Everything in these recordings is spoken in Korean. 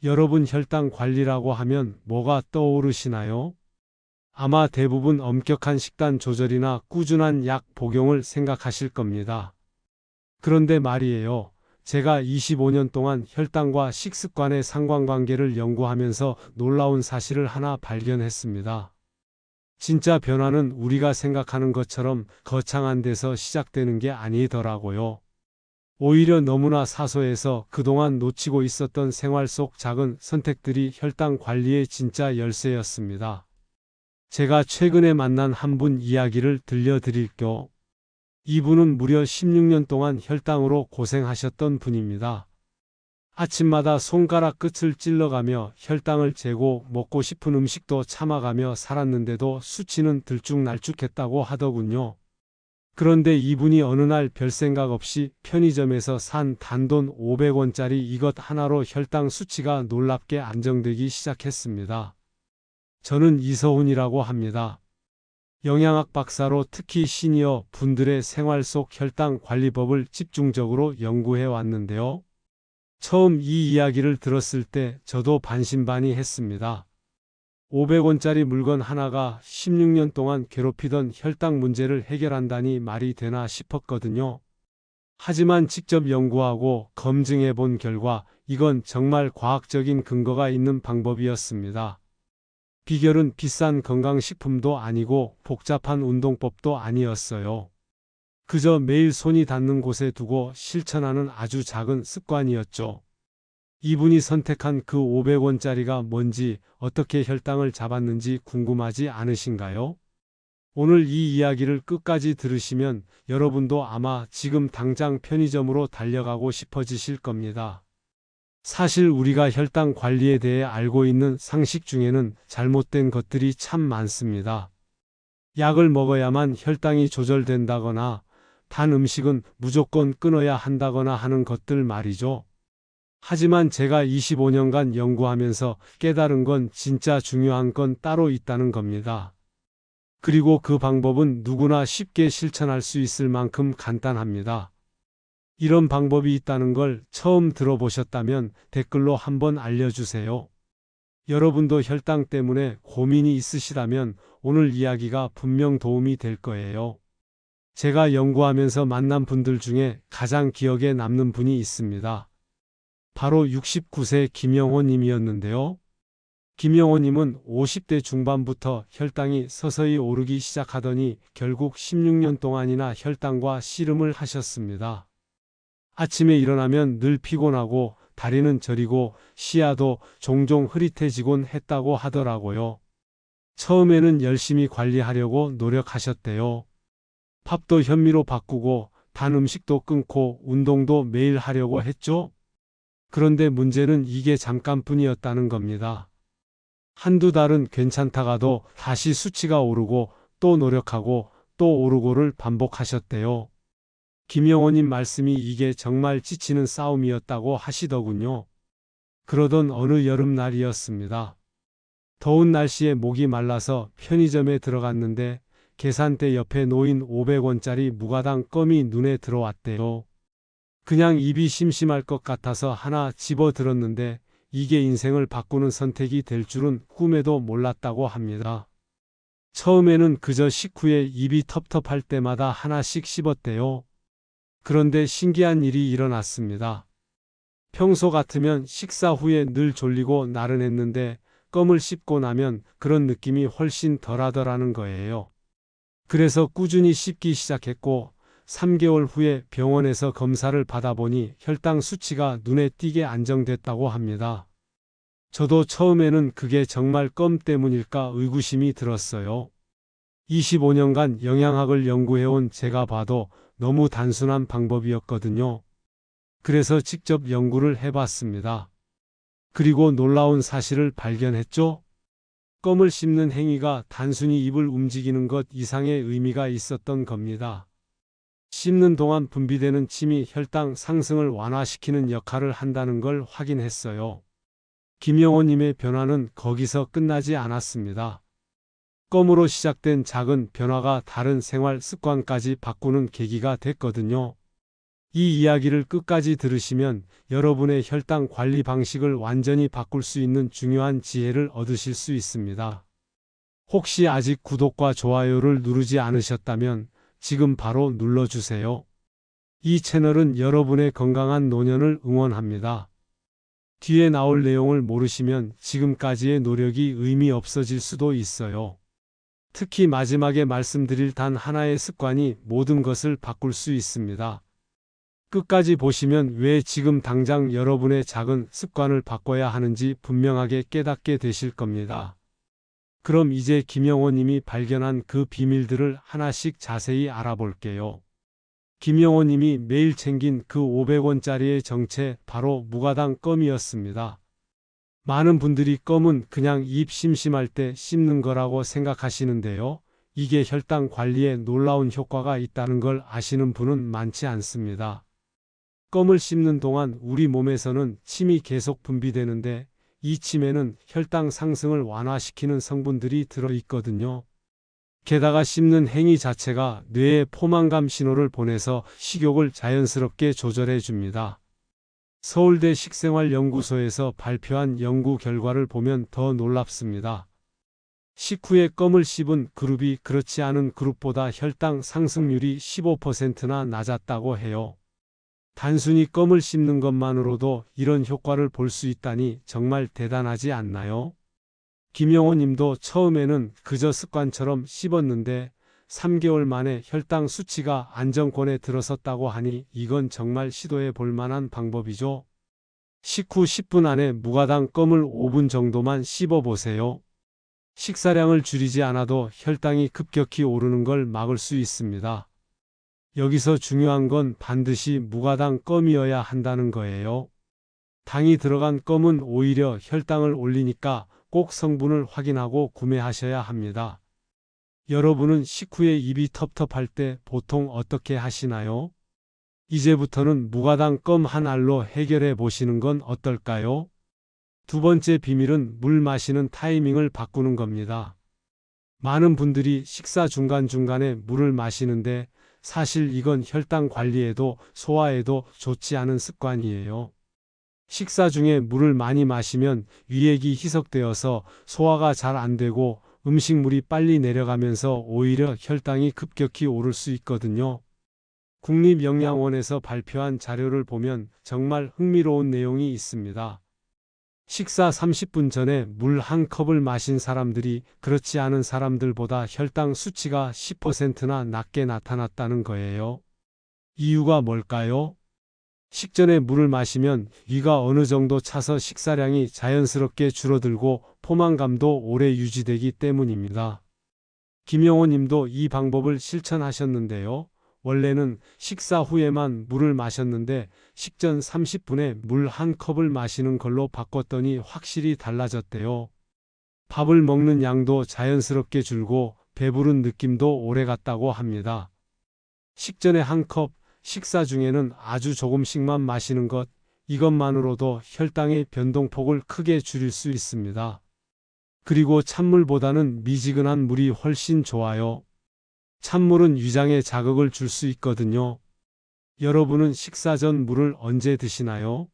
여러분 혈당 관리라고 하면 뭐가 떠오르시나요? 아마 대부분 엄격한 식단 조절이나 꾸준한 약 복용을 생각하실 겁니다. 그런데 말이에요. 제가 25년 동안 혈당과 식습관의 상관관계를 연구하면서 놀라운 사실을 하나 발견했습니다. 진짜 변화는 우리가 생각하는 것처럼 거창한 데서 시작되는 게 아니더라고요. 오히려 너무나 사소해서 그동안 놓치고 있었던 생활 속 작은 선택들이 혈당 관리의 진짜 열쇠였습니다. 제가 최근에 만난 한 분 이야기를 들려드릴게요. 이분은 무려 16년 동안 혈당으로 고생하셨던 분입니다. 아침마다 손가락 끝을 찔러가며 혈당을 재고 먹고 싶은 음식도 참아가며 살았는데도 수치는 들쭉날쭉했다고 하더군요. 그런데 이분이 어느 날 별 생각 없이 편의점에서 산 단돈 500원짜리 이것 하나로 혈당 수치가 놀랍게 안정되기 시작했습니다. 저는 이서훈이라고 합니다. 영양학 박사로 특히 시니어 분들의 생활 속 혈당 관리법을 집중적으로 연구해 왔는데요. 처음 이 이야기를 들었을 때 저도 반신반의했습니다. 500원짜리 물건 하나가 16년 동안 괴롭히던 혈당 문제를 해결한다니 말이 되나 싶었거든요. 하지만 직접 연구하고 검증해 본 결과 이건 정말 과학적인 근거가 있는 방법이었습니다. 비결은 비싼 건강식품도 아니고 복잡한 운동법도 아니었어요. 그저 매일 손이 닿는 곳에 두고 실천하는 아주 작은 습관이었죠. 이분이 선택한 그 500원짜리가 뭔지, 어떻게 혈당을 잡았는지 궁금하지 않으신가요? 오늘 이 이야기를 끝까지 들으시면 여러분도 아마 지금 당장 편의점으로 달려가고 싶어지실 겁니다. 사실 우리가 혈당 관리에 대해 알고 있는 상식 중에는 잘못된 것들이 참 많습니다. 약을 먹어야만 혈당이 조절된다거나 단 음식은 무조건 끊어야 한다거나 하는 것들 말이죠. 하지만 제가 25년간 연구하면서 깨달은 건 진짜 중요한 건 따로 있다는 겁니다. 그리고 그 방법은 누구나 쉽게 실천할 수 있을 만큼 간단합니다. 이런 방법이 있다는 걸 처음 들어보셨다면 댓글로 한번 알려주세요. 여러분도 혈당 때문에 고민이 있으시다면 오늘 이야기가 분명 도움이 될 거예요. 제가 연구하면서 만난 분들 중에 가장 기억에 남는 분이 있습니다. 바로 69세 김영호 님이었는데요. 김영호 님은 50대 중반부터 혈당이 서서히 오르기 시작하더니 결국 16년 동안이나 혈당과 씨름을 하셨습니다. 아침에 일어나면 늘 피곤하고 다리는 저리고 시야도 종종 흐릿해지곤 했다고 하더라고요. 처음에는 열심히 관리하려고 노력하셨대요. 밥도 현미로 바꾸고 단 음식도 끊고 운동도 매일 하려고 했죠. 그런데 문제는 이게 잠깐뿐이었다는 겁니다. 한두 달은 괜찮다가도 다시 수치가 오르고 또 노력하고 또 오르고를 반복하셨대요. 김영호님 말씀이 이게 정말 지치는 싸움이었다고 하시더군요. 그러던 어느 여름날이었습니다. 더운 날씨에 목이 말라서 편의점에 들어갔는데 계산대 옆에 놓인 500원짜리 무가당 껌이 눈에 들어왔대요. 그냥 입이 심심할 것 같아서 하나 집어 들었는데 이게 인생을 바꾸는 선택이 될 줄은 꿈에도 몰랐다고 합니다. 처음에는 그저 식후에 입이 텁텁할 때마다 하나씩 씹었대요. 그런데 신기한 일이 일어났습니다. 평소 같으면 식사 후에 늘 졸리고 나른했는데 껌을 씹고 나면 그런 느낌이 훨씬 덜하더라는 거예요. 그래서 꾸준히 씹기 시작했고 3개월 후에 병원에서 검사를 받아보니 혈당 수치가 눈에 띄게 안정됐다고 합니다. 저도 처음에는 그게 정말 껌 때문일까 의구심이 들었어요. 25년간 영양학을 연구해온 제가 봐도 너무 단순한 방법이었거든요. 그래서 직접 연구를 해봤습니다. 그리고 놀라운 사실을 발견했죠. 껌을 씹는 행위가 단순히 입을 움직이는 것 이상의 의미가 있었던 겁니다. 씹는 동안 분비되는 침이 혈당 상승을 완화시키는 역할을 한다는 걸 확인했어요. 김영호님의 변화는 거기서 끝나지 않았습니다. 껌으로 시작된 작은 변화가 다른 생활 습관까지 바꾸는 계기가 됐거든요. 이 이야기를 끝까지 들으시면 여러분의 혈당 관리 방식을 완전히 바꿀 수 있는 중요한 지혜를 얻으실 수 있습니다. 혹시 아직 구독과 좋아요를 누르지 않으셨다면 지금 바로 눌러주세요. 이 채널은 여러분의 건강한 노년을 응원합니다. 뒤에 나올 내용을 모르시면 지금까지의 노력이 의미 없어질 수도 있어요. 특히 마지막에 말씀드릴 단 하나의 습관이 모든 것을 바꿀 수 있습니다. 끝까지 보시면 왜 지금 당장 여러분의 작은 습관을 바꿔야 하는지 분명하게 깨닫게 되실 겁니다. 그럼 이제 김영호 님이 발견한 그 비밀들을 하나씩 자세히 알아볼게요. 김영호 님이 매일 챙긴 그 500원짜리의 정체 바로 무가당 껌이었습니다. 많은 분들이 껌은 그냥 입 심심할 때 씹는 거라고 생각하시는데요. 이게 혈당 관리에 놀라운 효과가 있다는 걸 아시는 분은 많지 않습니다. 껌을 씹는 동안 우리 몸에서는 침이 계속 분비되는데 이 침에는 혈당 상승을 완화시키는 성분들이 들어있거든요. 게다가 씹는 행위 자체가 뇌에 포만감 신호를 보내서 식욕을 자연스럽게 조절해 줍니다. 서울대 식생활연구소에서 발표한 연구 결과를 보면 더 놀랍습니다. 식후에 껌을 씹은 그룹이 그렇지 않은 그룹보다 혈당 상승률이 15%나 낮았다고 해요. 단순히 껌을 씹는 것만으로도 이런 효과를 볼 수 있다니 정말 대단하지 않나요? 김영호 님도 처음에는 그저 습관처럼 씹었는데 3개월 만에 혈당 수치가 안정권에 들어섰다고 하니 이건 정말 시도해 볼 만한 방법이죠. 식후 10분 안에 무가당 껌을 5분 정도만 씹어 보세요. 식사량을 줄이지 않아도 혈당이 급격히 오르는 걸 막을 수 있습니다. 여기서 중요한 건 반드시 무가당 껌이어야 한다는 거예요. 당이 들어간 껌은 오히려 혈당을 올리니까 꼭 성분을 확인하고 구매하셔야 합니다. 여러분은 식후에 입이 텁텁할 때 보통 어떻게 하시나요? 이제부터는 무가당 껌 한 알로 해결해 보시는 건 어떨까요? 두 번째 비밀은 물 마시는 타이밍을 바꾸는 겁니다. 많은 분들이 식사 중간중간에 물을 마시는데 사실 이건 혈당 관리에도 소화에도 좋지 않은 습관이에요. 식사 중에 물을 많이 마시면 위액이 희석되어서 소화가 잘 안 되고 음식물이 빨리 내려가면서 오히려 혈당이 급격히 오를 수 있거든요. 국립영양원에서 발표한 자료를 보면 정말 흥미로운 내용이 있습니다. 식사 30분 전에 물 한 컵을 마신 사람들이 그렇지 않은 사람들보다 혈당 수치가 10%나 낮게 나타났다는 거예요. 이유가 뭘까요? 식전에 물을 마시면 위가 어느 정도 차서 식사량이 자연스럽게 줄어들고 포만감도 오래 유지되기 때문입니다. 김영호 님도 이 방법을 실천하셨는데요. 원래는 식사 후에만 물을 마셨는데 식전 30분에 물 한 컵을 마시는 걸로 바꿨더니 확실히 달라졌대요. 밥을 먹는 양도 자연스럽게 줄고 배부른 느낌도 오래 갔다고 합니다. 식전에 한 컵, 식사 중에는 아주 조금씩만 마시는 것, 이것만으로도 혈당의 변동폭을 크게 줄일 수 있습니다. 그리고 찬물보다는 미지근한 물이 훨씬 좋아요. 찬물은 위장에 자극을 줄 수 있거든요. 여러분은 식사 전 물을 언제 드시나요?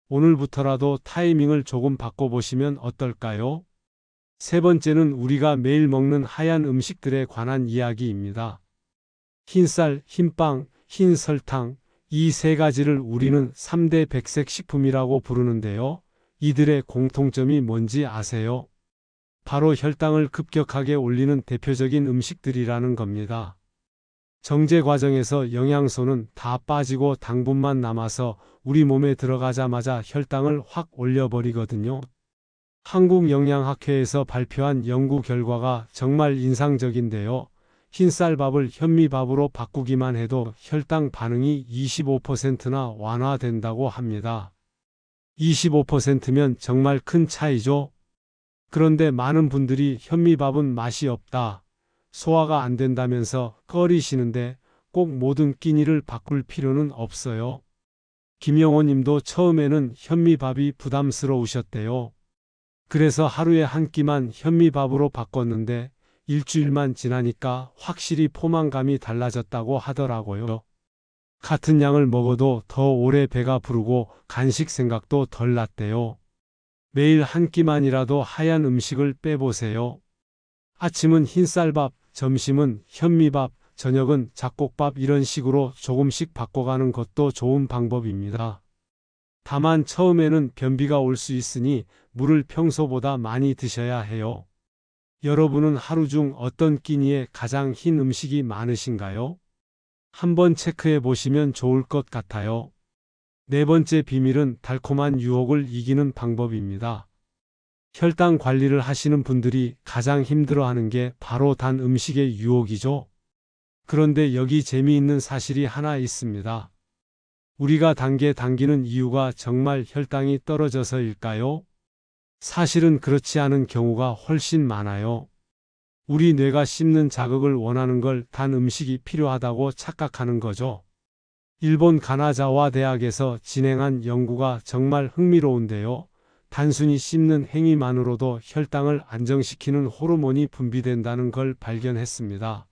오늘부터라도 타이밍을 조금 바꿔보시면 어떨까요? 세 번째는 우리가 매일 먹는 하얀 음식들에 관한 이야기입니다. 흰쌀, 흰빵, 흰설탕, 이 세 가지를 우리는 3대 백색 식품이라고 부르는데요. 이들의 공통점이 뭔지 아세요? 바로 혈당을 급격하게 올리는 대표적인 음식들이라는 겁니다. 정제 과정에서 영양소는 다 빠지고 당분만 남아서 우리 몸에 들어가자마자 혈당을 확 올려버리거든요. 한국영양학회에서 발표한 연구 결과가 정말 인상적인데요. 흰쌀밥을 현미밥으로 바꾸기만 해도 혈당 반응이 25%나 완화된다고 합니다. 25%면 정말 큰 차이죠. 그런데 많은 분들이 현미밥은 맛이 없다, 소화가 안 된다면서 꺼리시는데 꼭 모든 끼니를 바꿀 필요는 없어요. 김영호 님도 처음에는 현미밥이 부담스러우셨대요. 그래서 하루에 한 끼만 현미밥으로 바꿨는데 일주일만 지나니까 확실히 포만감이 달라졌다고 하더라고요. 같은 양을 먹어도 더 오래 배가 부르고 간식 생각도 덜 났대요. 매일 한 끼만이라도 하얀 음식을 빼보세요. 아침은 흰쌀밥, 점심은 현미밥, 저녁은 잡곡밥 이런 식으로 조금씩 바꿔가는 것도 좋은 방법입니다. 다만 처음에는 변비가 올 수 있으니 물을 평소보다 많이 드셔야 해요. 여러분은 하루 중 어떤 끼니에 가장 흰 음식이 많으신가요? 한번 체크해 보시면 좋을 것 같아요. 네 번째 비밀은 달콤한 유혹을 이기는 방법입니다. 혈당 관리를 하시는 분들이 가장 힘들어하는 게 바로 단 음식의 유혹이죠. 그런데 여기 재미있는 사실이 하나 있습니다. 우리가 단 게 당기는 이유가 정말 혈당이 떨어져서일까요? 사실은 그렇지 않은 경우가 훨씬 많아요. 우리 뇌가 씹는 자극을 원하는 걸 단 음식이 필요하다고 착각하는 거죠. 일본 가나자와 대학에서 진행한 연구가 정말 흥미로운데요. 단순히 씹는 행위만으로도 혈당을 안정시키는 호르몬이 분비된다는 걸 발견했습니다.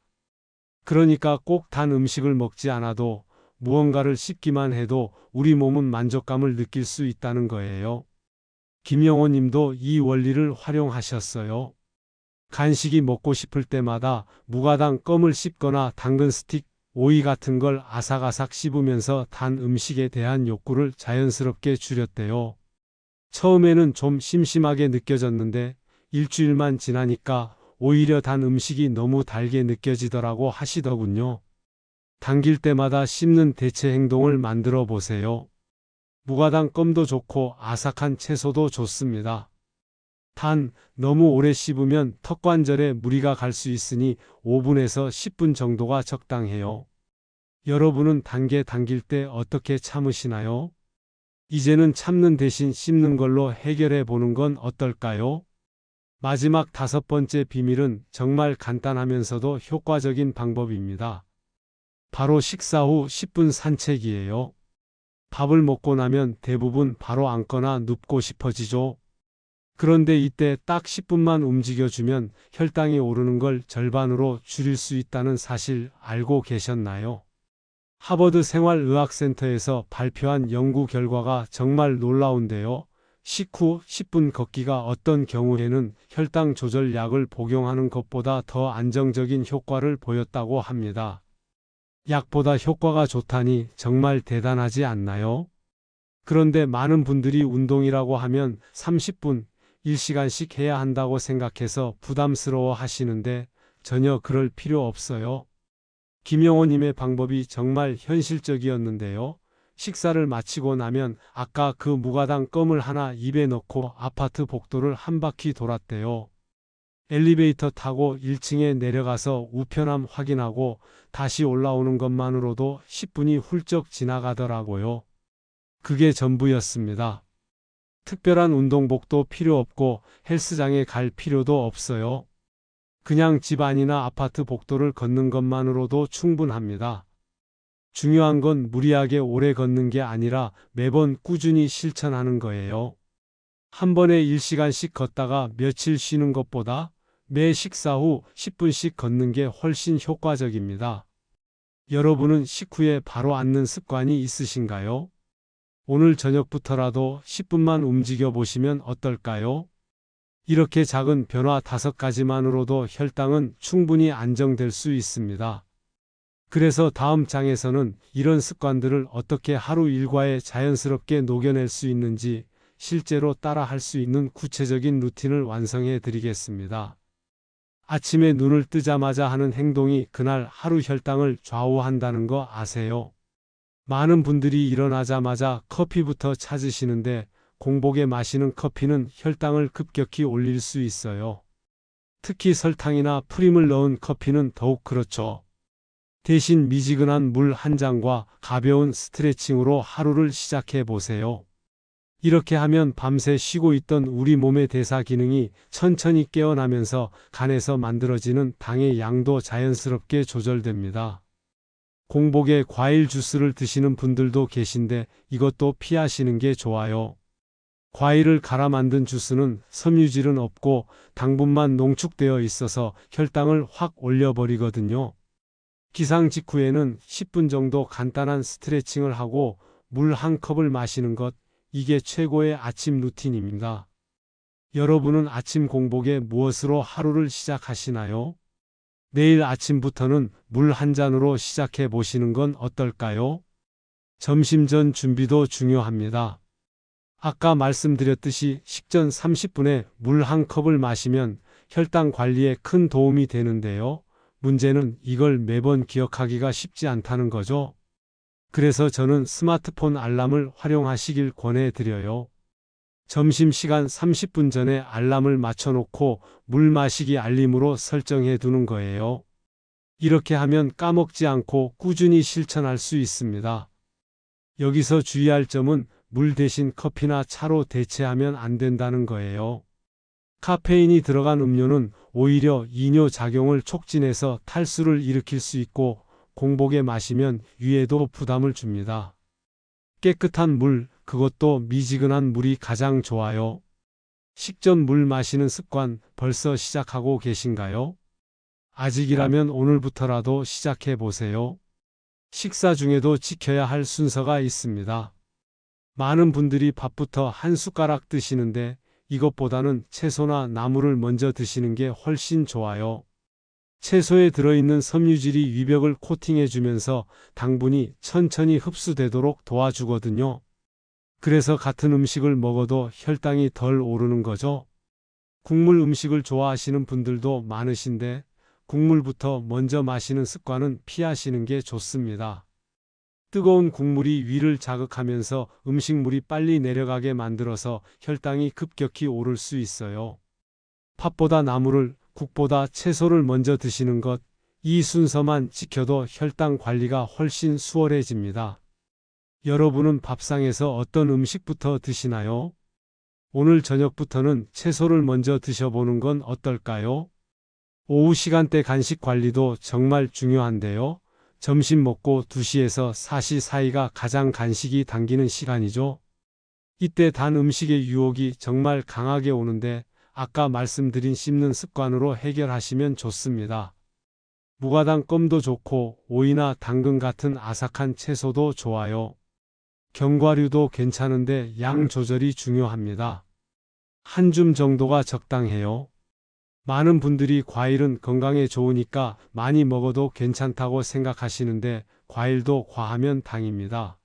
그러니까 꼭 단 음식을 먹지 않아도 무언가를 씹기만 해도 우리 몸은 만족감을 느낄 수 있다는 거예요. 김영호 님도 이 원리를 활용하셨어요. 간식이 먹고 싶을 때마다 무가당 껌을 씹거나 당근 스틱, 오이 같은 걸 아삭아삭 씹으면서 단 음식에 대한 욕구를 자연스럽게 줄였대요. 처음에는 좀 심심하게 느껴졌는데 일주일만 지나니까 오히려 단 음식이 너무 달게 느껴지더라고 하시더군요. 당길 때마다 씹는 대체 행동을 만들어 보세요. 무가당 껌도 좋고 아삭한 채소도 좋습니다. 단, 너무 오래 씹으면 턱관절에 무리가 갈 수 있으니 5분에서 10분 정도가 적당해요. 여러분은 단 게 당길 때 어떻게 참으시나요? 이제는 참는 대신 씹는 걸로 해결해 보는 건 어떨까요? 마지막 다섯 번째 비밀은 정말 간단하면서도 효과적인 방법입니다. 바로 식사 후 10분 산책이에요. 밥을 먹고 나면 대부분 바로 앉거나 눕고 싶어지죠. 그런데 이때 딱 10분만 움직여주면 혈당이 오르는 걸 절반으로 줄일 수 있다는 사실 알고 계셨나요? 하버드 생활의학센터에서 발표한 연구 결과가 정말 놀라운데요. 식후 10분 걷기가 어떤 경우에는 혈당 조절 약을 복용하는 것보다 더 안정적인 효과를 보였다고 합니다. 약보다 효과가 좋다니 정말 대단하지 않나요? 그런데 많은 분들이 운동이라고 하면 30분, 1시간씩 해야 한다고 생각해서 부담스러워 하시는데 전혀 그럴 필요 없어요. 김영호님의 방법이 정말 현실적이었는데요. 식사를 마치고 나면 아까 그 무가당 껌을 하나 입에 넣고 아파트 복도를 한 바퀴 돌았대요. 엘리베이터 타고 1층에 내려가서 우편함 확인하고 다시 올라오는 것만으로도 10분이 훌쩍 지나가더라고요. 그게 전부였습니다. 특별한 운동복도 필요 없고 헬스장에 갈 필요도 없어요. 그냥 집 안이나 아파트 복도를 걷는 것만으로도 충분합니다. 중요한 건 무리하게 오래 걷는 게 아니라 매번 꾸준히 실천하는 거예요. 한 번에 1시간씩 걷다가 며칠 쉬는 것보다 매 식사 후 10분씩 걷는 게 훨씬 효과적입니다. 여러분은 식후에 바로 앉는 습관이 있으신가요? 오늘 저녁부터라도 10분만 움직여 보시면 어떨까요? 이렇게 작은 변화 5가지만으로도 혈당은 충분히 안정될 수 있습니다. 그래서 다음 장에서는 이런 습관들을 어떻게 하루 일과에 자연스럽게 녹여낼 수 있는지 실제로 따라 할 수 있는 구체적인 루틴을 완성해 드리겠습니다. 아침에 눈을 뜨자마자 하는 행동이 그날 하루 혈당을 좌우한다는 거 아세요? 많은 분들이 일어나자마자 커피부터 찾으시는데 공복에 마시는 커피는 혈당을 급격히 올릴 수 있어요. 특히 설탕이나 프림을 넣은 커피는 더욱 그렇죠. 대신 미지근한 물 한 잔과 가벼운 스트레칭으로 하루를 시작해 보세요. 이렇게 하면 밤새 쉬고 있던 우리 몸의 대사 기능이 천천히 깨어나면서 간에서 만들어지는 당의 양도 자연스럽게 조절됩니다. 공복에 과일 주스를 드시는 분들도 계신데 이것도 피하시는 게 좋아요. 과일을 갈아 만든 주스는 섬유질은 없고 당분만 농축되어 있어서 혈당을 확 올려버리거든요. 기상 직후에는 10분 정도 간단한 스트레칭을 하고 물 한 컵을 마시는 것, 이게 최고의 아침 루틴입니다. 여러분은 아침 공복에 무엇으로 하루를 시작하시나요? 내일 아침부터는 물 한 잔으로 시작해 보시는 건 어떨까요? 점심 전 준비도 중요합니다. 아까 말씀드렸듯이 식전 30분에 물 한 컵을 마시면 혈당 관리에 큰 도움이 되는데요. 문제는 이걸 매번 기억하기가 쉽지 않다는 거죠. 그래서 저는 스마트폰 알람을 활용하시길 권해드려요. 점심시간 30분 전에 알람을 맞춰놓고 물 마시기 알림으로 설정해 두는 거예요. 이렇게 하면 까먹지 않고 꾸준히 실천할 수 있습니다. 여기서 주의할 점은 물 대신 커피나 차로 대체하면 안 된다는 거예요. 카페인이 들어간 음료는 오히려 이뇨 작용을 촉진해서 탈수를 일으킬 수 있고 공복에 마시면 위에도 부담을 줍니다. 깨끗한 물, 그것도 미지근한 물이 가장 좋아요. 식전 물 마시는 습관 벌써 시작하고 계신가요? 아직이라면 오늘부터라도 시작해 보세요. 식사 중에도 지켜야 할 순서가 있습니다. 많은 분들이 밥부터 한 숟가락 드시는데 이것보다는 채소나 나물을 먼저 드시는 게 훨씬 좋아요. 채소에 들어있는 섬유질이 위벽을 코팅해주면서 당분이 천천히 흡수되도록 도와주거든요. 그래서 같은 음식을 먹어도 혈당이 덜 오르는 거죠. 국물 음식을 좋아하시는 분들도 많으신데 국물부터 먼저 마시는 습관은 피하시는 게 좋습니다. 뜨거운 국물이 위를 자극하면서 음식물이 빨리 내려가게 만들어서 혈당이 급격히 오를 수 있어요. 팥보다 나물을, 국보다 채소를 먼저 드시는 것, 이 순서만 지켜도 혈당 관리가 훨씬 수월해집니다. 여러분은 밥상에서 어떤 음식부터 드시나요? 오늘 저녁부터는 채소를 먼저 드셔보는 건 어떨까요? 오후 시간대 간식 관리도 정말 중요한데요. 점심 먹고 2시에서 4시 사이가 가장 간식이 당기는 시간이죠. 이때 단 음식의 유혹이 정말 강하게 오는데 아까 말씀드린 씹는 습관으로 해결하시면 좋습니다. 무가당 껌도 좋고 오이나 당근 같은 아삭한 채소도 좋아요. 견과류도 괜찮은데 양 조절이 중요합니다. 한 줌 정도가 적당해요. 많은 분들이 과일은 건강에 좋으니까 많이 먹어도 괜찮다고 생각하시는데 과일도 과하면 당입니다.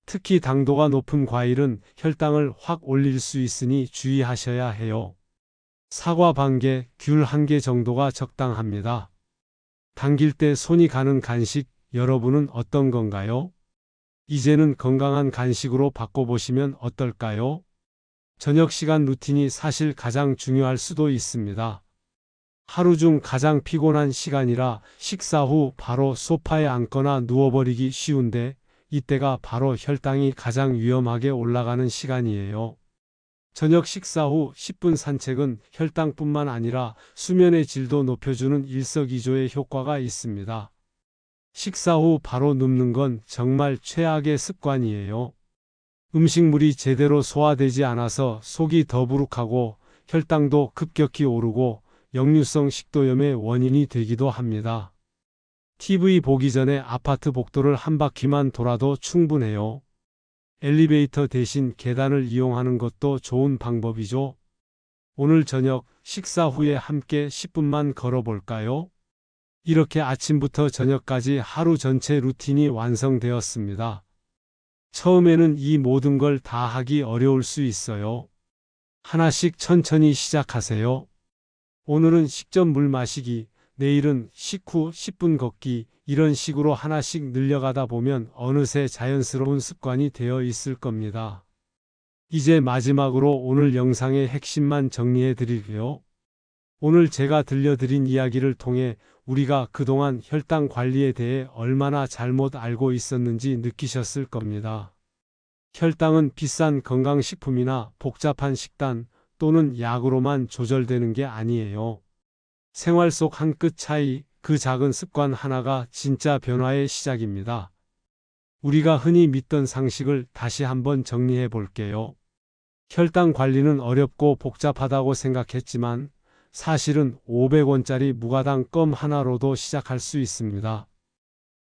특히 당도가 높은 과일은 혈당을 확 올릴 수 있으니 주의하셔야 해요. 사과 반 개, 귤 1개 정도가 적당합니다. 당길 때 손이 가는 간식, 여러분은 어떤 건가요? 이제는 건강한 간식으로 바꿔보시면 어떨까요? 저녁 시간 루틴이 사실 가장 중요할 수도 있습니다. 하루 중 가장 피곤한 시간이라 식사 후 바로 소파에 앉거나 누워버리기 쉬운데 이때가 바로 혈당이 가장 위험하게 올라가는 시간이에요. 저녁 식사 후 10분 산책은 혈당뿐만 아니라 수면의 질도 높여주는 일석이조의 효과가 있습니다. 식사 후 바로 눕는 건 정말 최악의 습관이에요. 음식물이 제대로 소화되지 않아서 속이 더부룩하고 혈당도 급격히 오르고 역류성 식도염의 원인이 되기도 합니다. TV 보기 전에 아파트 복도를 한 바퀴만 돌아도 충분해요. 엘리베이터 대신 계단을 이용하는 것도 좋은 방법이죠. 오늘 저녁 식사 후에 함께 10분만 걸어볼까요? 이렇게 아침부터 저녁까지 하루 전체 루틴이 완성되었습니다. 처음에는 이 모든 걸 다 하기 어려울 수 있어요. 하나씩 천천히 시작하세요. 오늘은 식전 물 마시기, 내일은 식후 10분 걷기, 이런 식으로 하나씩 늘려가다 보면 어느새 자연스러운 습관이 되어 있을 겁니다. 이제 마지막으로 오늘 영상의 핵심만 정리해 드릴게요. 오늘 제가 들려드린 이야기를 통해 우리가 그동안 혈당 관리에 대해 얼마나 잘못 알고 있었는지 느끼셨을 겁니다. 혈당은 비싼 건강식품이나 복잡한 식단 또는 약으로만 조절되는 게 아니에요. 생활 속 한 끗 차이, 그 작은 습관 하나가 진짜 변화의 시작입니다. 우리가 흔히 믿던 상식을 다시 한번 정리해 볼게요. 혈당 관리는 어렵고 복잡하다고 생각했지만 사실은 500원짜리 무가당 껌 하나로도 시작할 수 있습니다.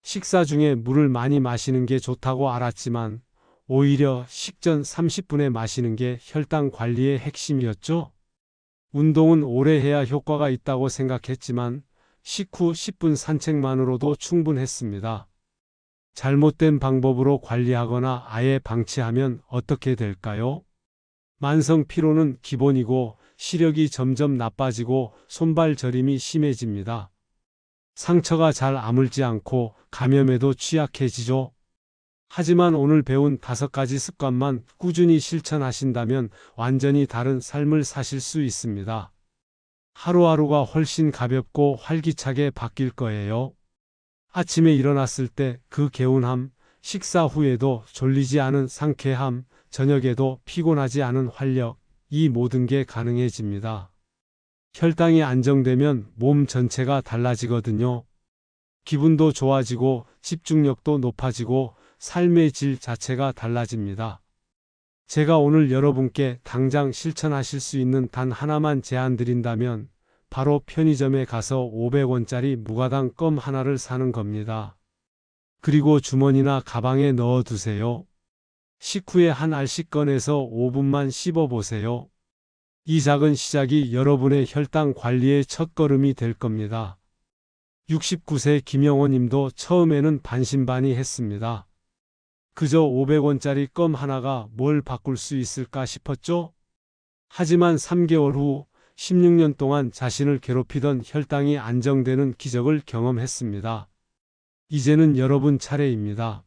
식사 중에 물을 많이 마시는 게 좋다고 알았지만 오히려 식전 30분에 마시는 게 혈당 관리의 핵심이었죠. 운동은 오래 해야 효과가 있다고 생각했지만 식후 10분 산책만으로도 충분했습니다. 잘못된 방법으로 관리하거나 아예 방치하면 어떻게 될까요? 만성 피로는 기본이고 시력이 점점 나빠지고 손발 저림이 심해집니다. 상처가 잘 아물지 않고 감염에도 취약해지죠. 하지만 오늘 배운 5가지 습관만 꾸준히 실천하신다면 완전히 다른 삶을 사실 수 있습니다. 하루하루가 훨씬 가볍고 활기차게 바뀔 거예요. 아침에 일어났을 때 그 개운함, 식사 후에도 졸리지 않은 상쾌함, 저녁에도 피곤하지 않은 활력, 이 모든 게 가능해집니다. 혈당이 안정되면 몸 전체가 달라지거든요. 기분도 좋아지고 집중력도 높아지고 삶의 질 자체가 달라집니다. 제가 오늘 여러분께 당장 실천하실 수 있는 단 하나만 제안 드린다면 바로 편의점에 가서 500원짜리 무가당 껌 하나를 사는 겁니다. 그리고 주머니나 가방에 넣어 두세요. 식후에 한 알씩 꺼내서 5분만 씹어 보세요. 이 작은 시작이 여러분의 혈당 관리의 첫걸음이 될 겁니다. 69세 김영호 님도 처음에는 반신반의했습니다. 그저 500원짜리 껌 하나가 뭘 바꿀 수 있을까 싶었죠? 하지만 3개월 후 16년 동안 자신을 괴롭히던 혈당이 안정되는 기적을 경험했습니다. 이제는 여러분 차례입니다.